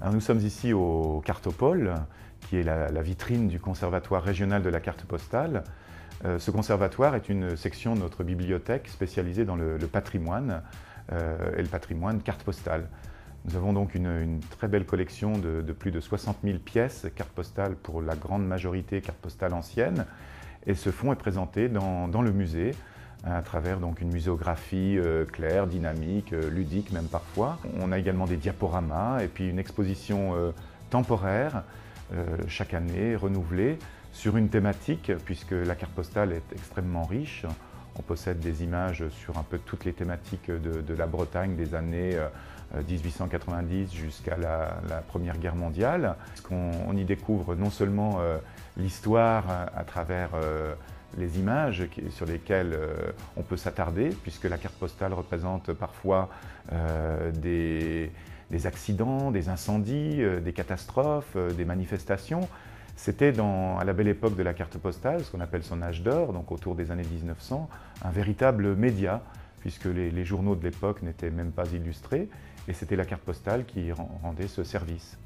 Alors, nous sommes ici au Cartopole, qui est la vitrine du Conservatoire régional de la carte postale. Ce conservatoire est une section de notre bibliothèque spécialisée dans le patrimoine et le patrimoine carte postale. Nous avons donc une très belle collection de plus de 60 000 pièces cartes postales pour la grande majorité cartes postales anciennes. Et ce fonds est présenté dans le musée à travers donc une muséographie claire, dynamique, ludique même parfois. On a également des diaporamas et puis une exposition temporaire chaque année renouvelée sur une thématique, puisque la carte postale est extrêmement riche. On possède des images sur un peu toutes les thématiques de la Bretagne des années 1890 jusqu'à la Première Guerre mondiale. On y découvre non seulement l'histoire à travers les images sur lesquelles on peut s'attarder, puisque la carte postale représente parfois des accidents, des incendies, des catastrophes, des manifestations. C'était à la belle époque de la carte postale, ce qu'on appelle son âge d'or, donc autour des années 1900, un véritable média, puisque les journaux de l'époque n'étaient même pas illustrés, et c'était la carte postale qui rendait ce service.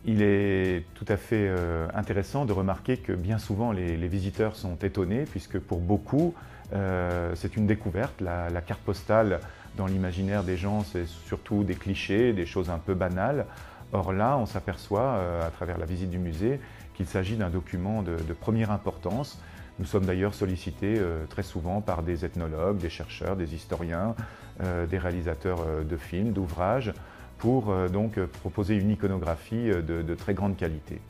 Il est tout à fait intéressant de remarquer que bien souvent les visiteurs sont étonnés, puisque pour beaucoup c'est une découverte. La carte postale, dans l'imaginaire des gens, c'est surtout des clichés, des choses un peu banales. Or là, on s'aperçoit à travers la visite du musée qu'il s'agit d'un document de première importance. Nous sommes d'ailleurs sollicités très souvent par des ethnologues, des chercheurs, des historiens, des réalisateurs de films, d'ouvrages, pour donc proposer une iconographie de très grande qualité.